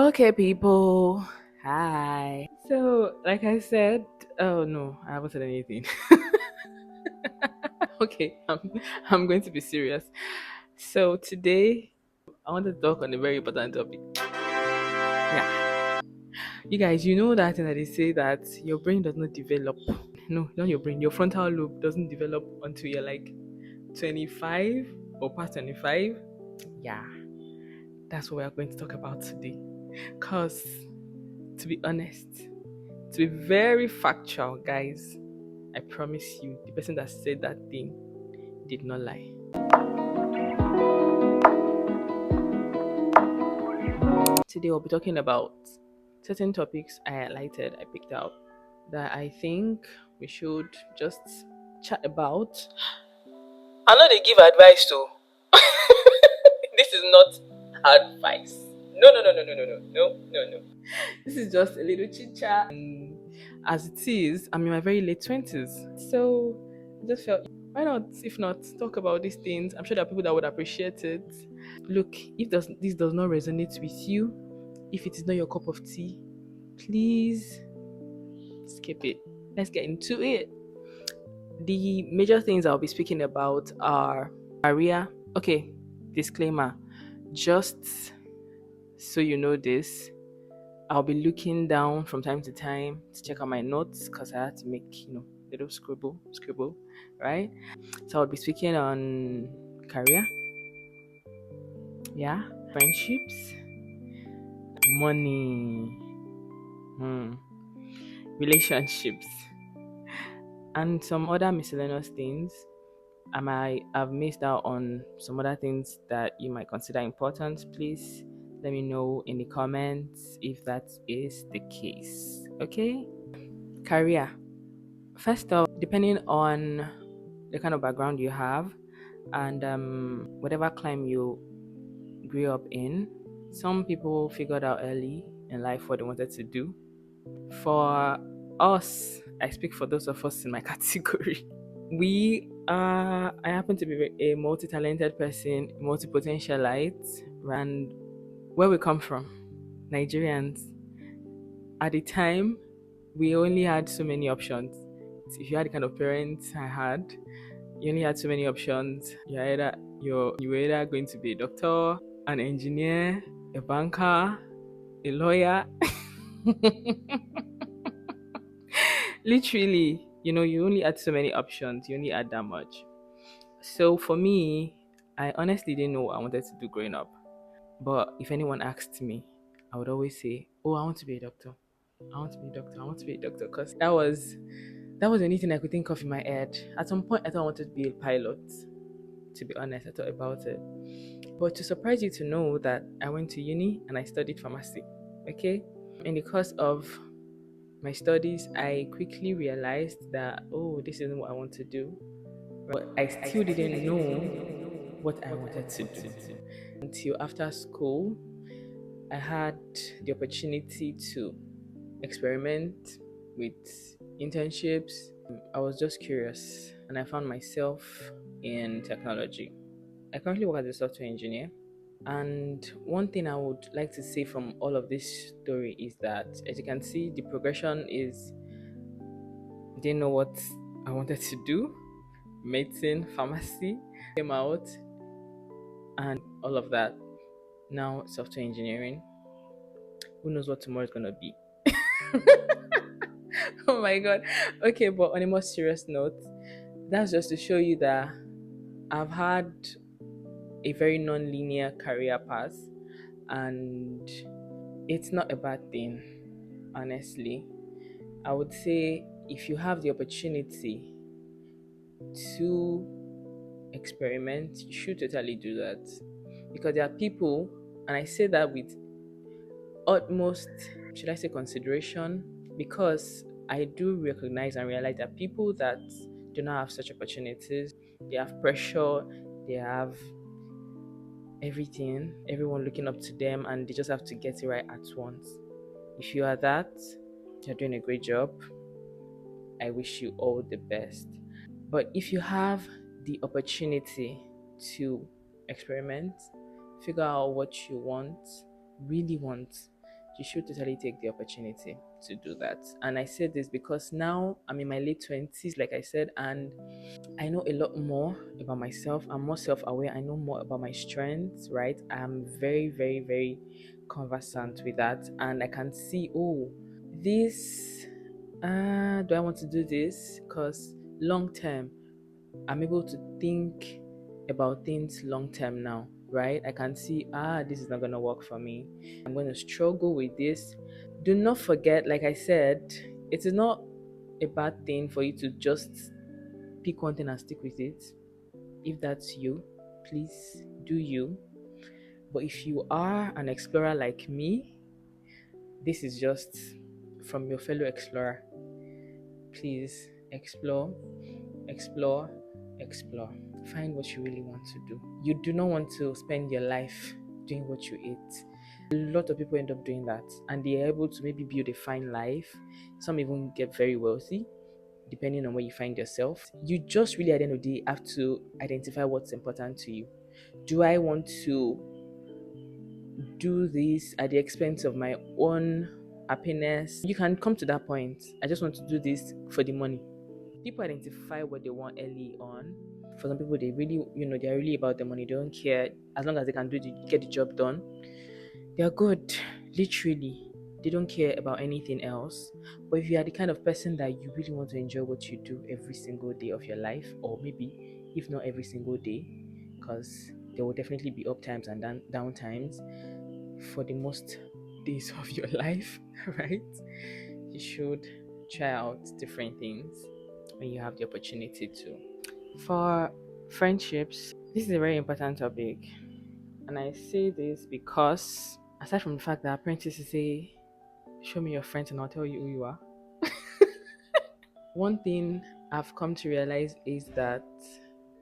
Okay, people. Hi. So, like I said, oh no, I haven't said anything. Okay, I'm going to be serious. So today, I want to talk on a very important topic. Yeah, you guys, you know that thing that they say that your brain does not develop. No, not your brain. Your frontal lobe doesn't develop until you're like 25 or past 25. Yeah, that's what we are going to talk about today. Cause, to be honest, to be very factual, guys, I promise you, the person that said that thing did not lie. Today, we'll be talking about certain topics I highlighted, I picked out that I think we should just chat about. I know they give advice too. This is not advice. No, no, no, no, no, no, no, no, no, no. This is just a little chit chat. As it is, I'm in my very late 20s. So I just felt, why not, if not, talk about these things? I'm sure there are people that would appreciate it. Look, if this does not resonate with you, if it is not your cup of tea, please skip it. Let's get into it. The major things I'll be speaking about are career. Okay, disclaimer. Just so you know this, I'll be looking down from time to time to check out my notes because I had to make, little scribble, right? So I'll be speaking on career, yeah, friendships, money, hmm, relationships, and some other miscellaneous things. I might have missed out on some other things that you might consider important. Please let me know in the comments if that is the case. Okay? Career. First off, depending on the kind of background you have and whatever climb you grew up in, some people figured out early in life what they wanted to do. For us, I speak for those of us in my category. I happen to be a multi-talented person, multi-potentialite, and where we come from, Nigerians, at the time, we only had so many options. If you had the kind of parents I had, you only had so many options. You were either going to be a doctor, an engineer, a banker, a lawyer. Literally, you only had so many options. You only had that much. So for me, I honestly didn't know what I wanted to do growing up. But if anyone asked me, I would always say, "Oh, I want to be a doctor. I want to be a doctor. I want to be a doctor." Because that was the only thing I could think of in my head. At some point, I thought I wanted to be a pilot. To be honest, I thought about it. But to surprise you to know that I went to uni and I studied pharmacy. Okay, in the course of my studies, I quickly realized that this isn't what I want to do. But I still didn't know what I wanted to do until after school. I had the opportunity to experiment with internships. I was just curious and I found myself in technology. I currently work as a software engineer. And one thing I would like to say from all of this story is that, as you can see, the progression is didn't know what I wanted to do. Medicine, pharmacy came out, and all of that. Now, software engineering. Who knows what tomorrow is going to be? Oh my god. Okay, but on a more serious note, that's just to show you that I've had a very non-linear career path, and it's not a bad thing, honestly. I would say if you have the opportunity to experiment, you should totally do that. Because there are people, and I say that with utmost, should I say, consideration, because I do recognize and realize that people that do not have such opportunities, they have pressure, they have everything, everyone looking up to them, and they just have to get it right at once. If you are that, you're doing a great job. I wish you all the best. But if you have the opportunity to experiment, figure out what you want, really want, you should totally take the opportunity to do that. And I said this because now I'm in my late 20s, like I said, and I know a lot more about myself. I'm more self aware. I know more about my strengths, right? I'm very, very, very conversant with that. And I can see, oh, this, do I want to do this? Because long term, I'm able to think about things long term now, right? I can see, this is not going to work for me. I'm going to struggle with this. Do not forget, like I said, it is not a bad thing for you to just pick one thing and stick with it. If that's you, please do you. But if you are an explorer like me, this is just from your fellow explorer. Please explore, explore, explore. Find what you really want to do. You do not want to spend your life doing what you hate. A lot of people end up doing that and they are able to maybe build a fine life. Some even get very wealthy depending on where you find yourself. You just really at the end of the day have to identify what's important to you. Do I want to do this at the expense of my own happiness? You can come to that point. I just want to do this for the money. People identify what they want early on. For some people, they really, they're really about the money. They don't care as long as they can get the job done. They're good, literally. They don't care about anything else. But if you are the kind of person that you really want to enjoy what you do every single day of your life, or maybe if not every single day, because there will definitely be up times and down times for the most days of your life, right? You should try out different things when you have the opportunity to. For friendships, this is a very important topic. And I say this because, aside from the fact that apprentices say, show me your friends and I'll tell you who you are, one thing I've come to realize is that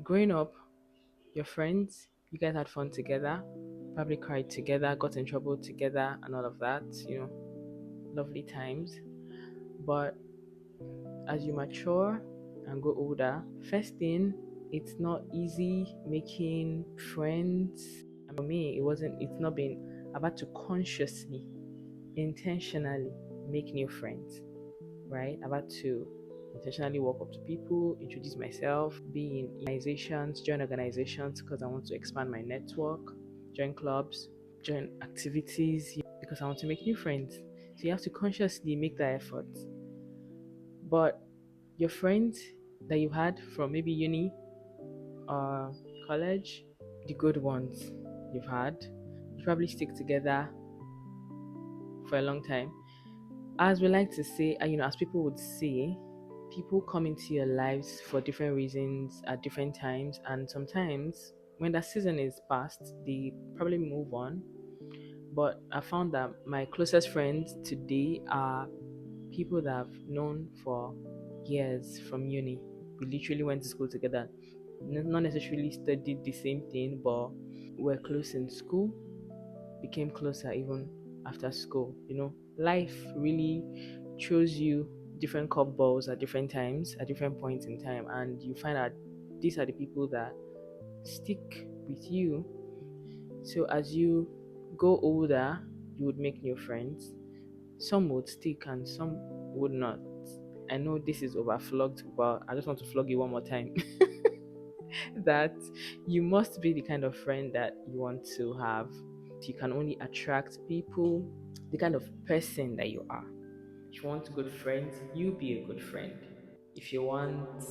growing up, your friends, you guys had fun together, probably cried together, got in trouble together, and all of that, lovely times. But as you mature and grow older, first thing, it's not easy making friends. And for me, it's not been about to consciously, intentionally make new friends, right? About to intentionally walk up to people, introduce myself, be in organizations, join organizations because I want to expand my network, join clubs, join activities because I want to make new friends. So you have to consciously make that effort. But your friends that you had from maybe uni or college, the good ones you've had, you probably stick together for a long time. As we like to say, as people would say, people come into your lives for different reasons at different times, and sometimes when that season is past, they probably move on. But I found that my closest friends today are people that I've known for years from uni. We literally went to school together. Not necessarily studied the same thing, but we're close in school, became closer even after school. Life really throws you different curveballs at different times, at different points in time, and you find out these are the people that stick with you. So as you go older, you would make new friends. Some would stick and some would not. I know this is overflogged, but I just want to flog you one more time that you must be the kind of friend that you want to have. You can only attract people, the kind of person that you are. If you want good friends, you be a good friend. If you want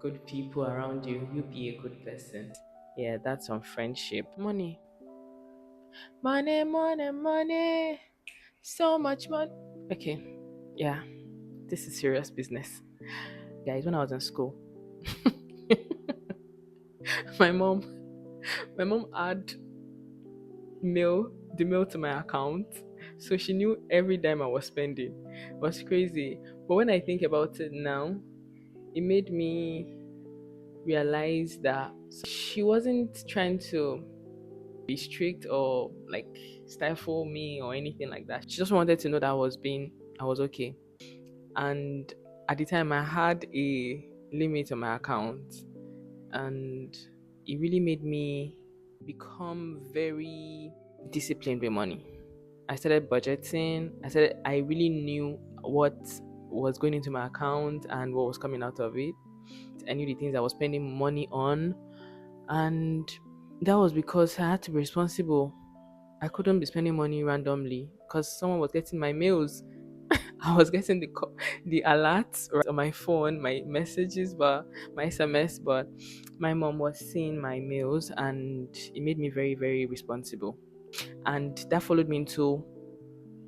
good people around you, you be a good person. Yeah, that's on friendship. Money. Money, money, money. So much money. Okay, yeah, this is serious business. Guys, when I was in school, my mom my mom had the mail to my account. So she knew every dime I was spending. It was crazy. But when I think about it now, it made me realize that she wasn't trying to be strict or like stifle me or anything like that. She just wanted to know that I was okay. And at the time I had a limit on my account, and it really made me become very disciplined with money. I started budgeting. I really knew what was going into my account and what was coming out of it. I knew the things I was spending money on, and that was because I had to be responsible. I couldn't be spending money randomly because someone was getting my mails. I was getting the alerts right on my phone, my messages, but my SMS. But my mom was seeing my mails, and it made me very, very responsible. And that followed me into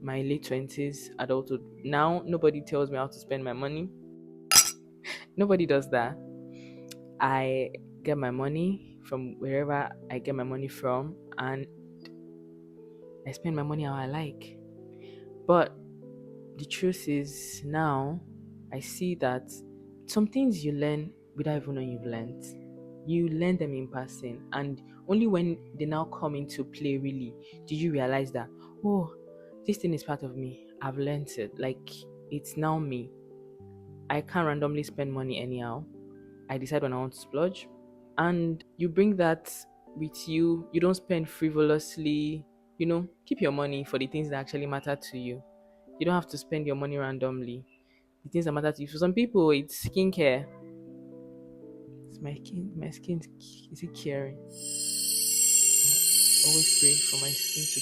my late 20s, adulthood. Now nobody tells me how to spend my money. Nobody does that. I get my money from wherever I get my money from, and I spend my money how I like. But the truth is, now I see that some things you learn without even knowing you've learned. You learn them in passing, and only when they now come into play, really, do you realize that, oh, this thing is part of me. I've learned it. Like, it's now me. I can't randomly spend money anyhow. I decide when I want to splurge, and you bring that with you. You don't spend frivolously. Keep your money for the things that actually matter to you. You don't have to spend your money randomly. The things that matter to you. For some people, it's skincare. It's my skin. My skin is it caring? I always pray for my skin to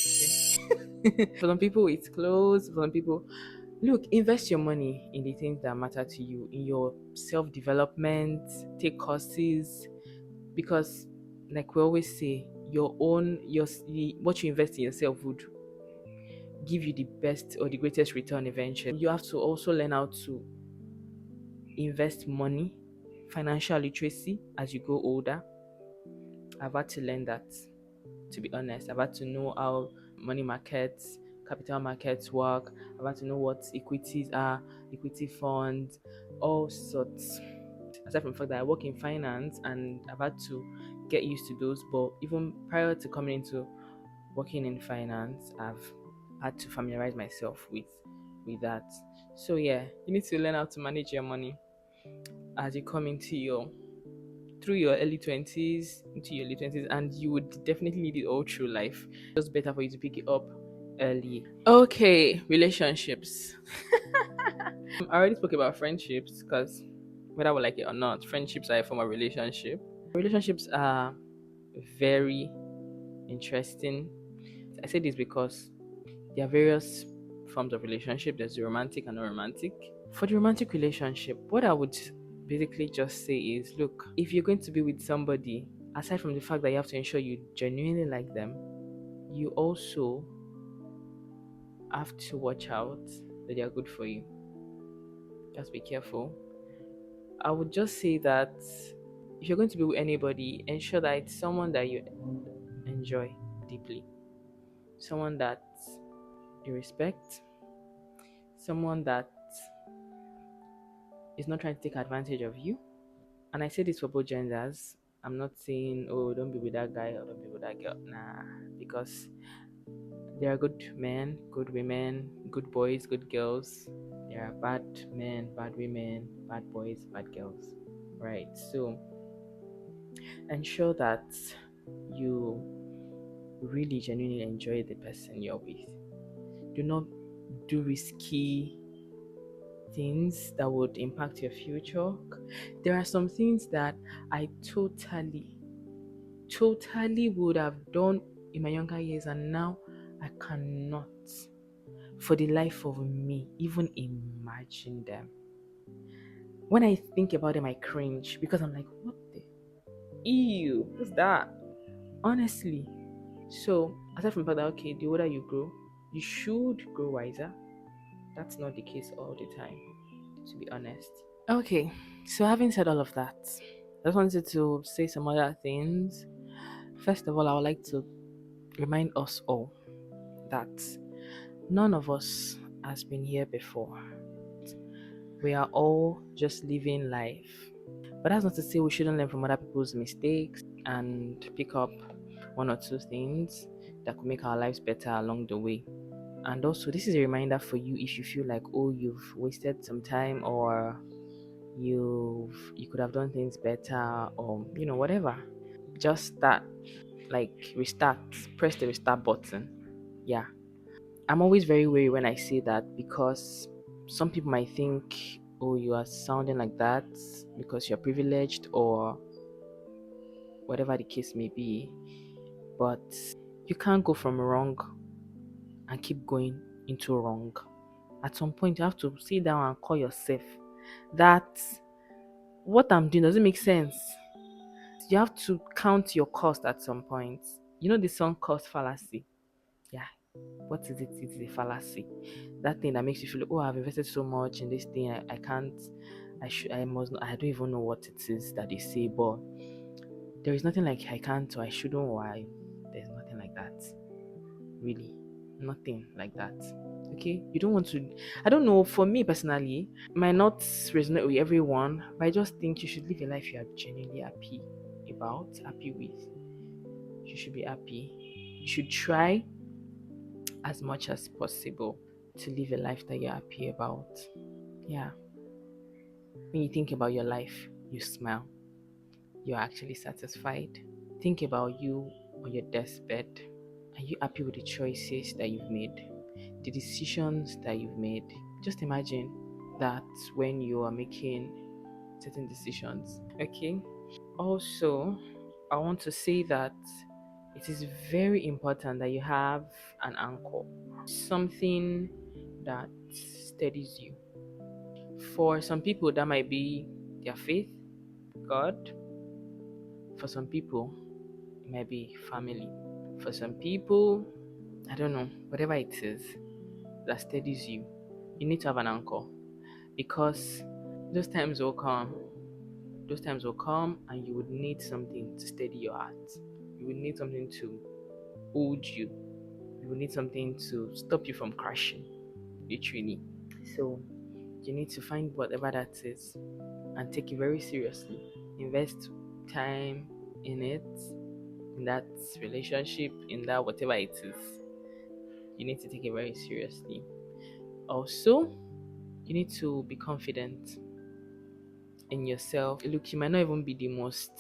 care. For some people, it's clothes. For some people, look, invest your money in the things that matter to you, in your self development. Take courses, because, like we always say, what you invest in yourself would give you the best or the greatest return eventually. You have to also learn how to invest money, financial literacy as you grow older. I've had to learn that, to be honest. I've had to know how money markets, capital markets work. I've had to know what equities are, equity funds, all sorts. Aside from the fact that I work in finance and I've had to get used to those, but even prior to coming into working in finance, I've had to familiarize myself with that. So yeah, you need to learn how to manage your money as you come into your through your early 20s into your late 20s, and you would definitely need it all through life. Just better for you to pick it up early. Okay, relationships. I already spoke about friendships, because whether we like it or not, friendships are a form of relationship. Relationships are very interesting. I say this because there are various forms of relationship. There's the romantic and non-romantic. For the romantic relationship, what I would basically just say is, look, if you're going to be with somebody, aside from the fact that you have to ensure you genuinely like them, you also have to watch out that they are good for you. Just be careful. I would just say that if you're going to be with anybody, ensure that it's someone that you enjoy deeply, someone that you respect, someone that is not trying to take advantage of you. And I say this for both genders. I'm not saying, oh, don't be with that guy or don't be with that girl. Nah, because there are good men, good women, good boys, good girls. There are bad men, bad women, bad boys, bad girls. Right? So ensure that you really genuinely enjoy the person you're with. Do not do risky things that would impact your future. There are some things that I totally would have done in my younger years, and now I cannot, for the life of me, even imagine them. When I think about them, I cringe because I'm like, what the ew, what's that? Honestly. So aside from the fact that, okay, the older you grow, you should grow wiser. That's not the case all the time, to be honest. Okay, so having said all of that, I just wanted to say some other things. First of all, I would like to remind us all that none of us has been here before. We are all just living life. But that's not to say we shouldn't learn from other people's mistakes and pick up one or two things that could make our lives better along the way. And also, this is a reminder for you if you feel like, oh, you've wasted some time, or you could have done things better, or whatever. Just start, like, restart, press the restart button. Yeah, I'm always very wary when I say that because some people might think, oh, you are sounding like that because you're privileged or whatever the case may be. But you can't go from wrong and keep going into wrong. At some point, you have to sit down and call yourself that what I'm doing doesn't make sense. You have to count your cost at some point. You know the song cost fallacy? Yeah. What is it? It's a fallacy. That thing that makes you feel, oh, I've invested so much in this thing. I can't, I should, I must, I don't even know what it is that they say, but there is nothing like I can't or I shouldn't or there's nothing like that. Really. Nothing like that. Okay? You don't want to, I don't know, for me personally, it might not resonate with everyone, but I just think you should live a life you are genuinely happy about, happy with. You should be happy. You should try as much as possible to live a life that you're happy about. Yeah. When you think about your life, you smile. You're actually satisfied. Think about you on your deathbed. Are you happy with the choices that you've made? The decisions that you've made? Just imagine that when you are making certain decisions. Okay? Also, I want to say that it is very important that you have an anchor, something that steadies you. For some people, that might be their faith, God. For some people, it might be family. For some people, I don't know, whatever it is that steadies you, you need to have an anchor because those times will come. Those times will come, and you would need something to steady your heart. You would need something to hold you. You would need something to stop you from crashing, literally. So, you need to find whatever that is and take it very seriously. Invest time in it, in that relationship, in that whatever it is. You need to take it very seriously. Also, you need to be confident in yourself. Look, you might not even be the most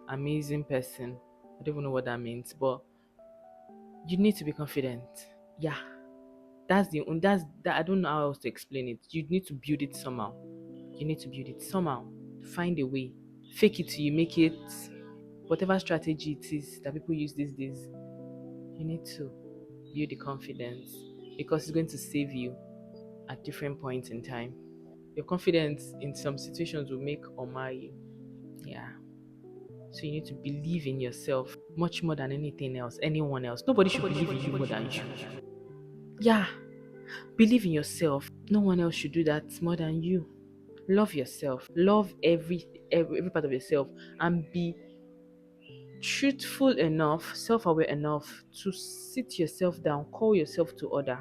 amazing person. I don't even know what that means, but you need to be confident. Yeah, that's that. I don't know how else to explain it. You need to build it somehow. You need to build it somehow. Find a way. Fake it till you make it. Whatever strategy it is that people use these days, you need to build the confidence because it's going to save you at different points in time. Your confidence in some situations will make or mar you. Yeah. So you need to believe in yourself much more than anything else, anyone else. Nobody should believe in you more than you. Yeah. Believe in yourself. No one else should do that more than you. Love yourself. Love every part of yourself and be truthful enough, self-aware enough to sit yourself down, call yourself to order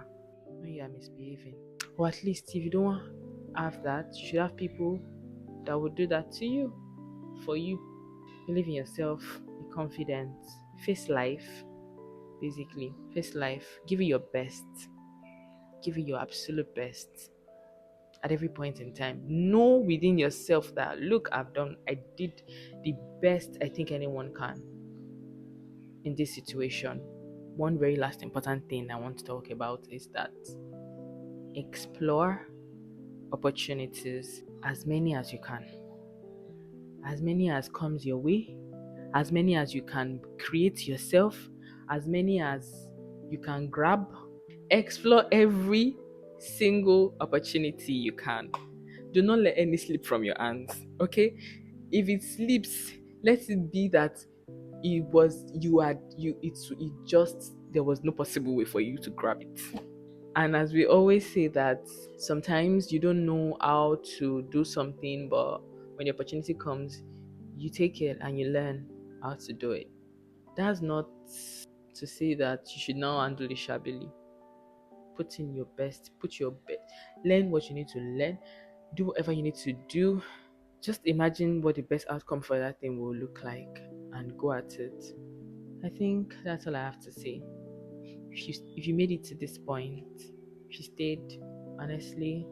when you are misbehaving. Or at least if you don't have that, you should have people that will do that to you for you. Believe in yourself, be confident, face life, basically. Face life. Give it your best. Give it your absolute best at every point in time. Know within yourself that look, I did the best I think anyone can in this situation. One very last important thing I want to talk about is that explore opportunities as many as you can, as many as comes your way, as many as you can create yourself, as many as you can grab. Explore every single opportunity you can. Do not let any slip from your hands. Okay? If it slips, let it be that it was you had you it just there was no possible way for you to grab it. And as we always say that sometimes you don't know how to do something, but when the opportunity comes, you take it and you learn how to do it. That's not to say that you should now handle it shabbily. Put in your best, put your best, learn what you need to learn, do whatever you need to do. Just imagine what the best outcome for that thing will look like and go at it. I think that's all I have to say. If you made it to this point, if you stayed, honestly,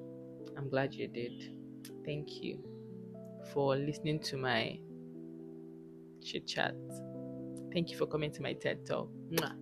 I'm glad you did. Thank you for listening to my chit chat. Thank you for coming to my TED talk. Mwah.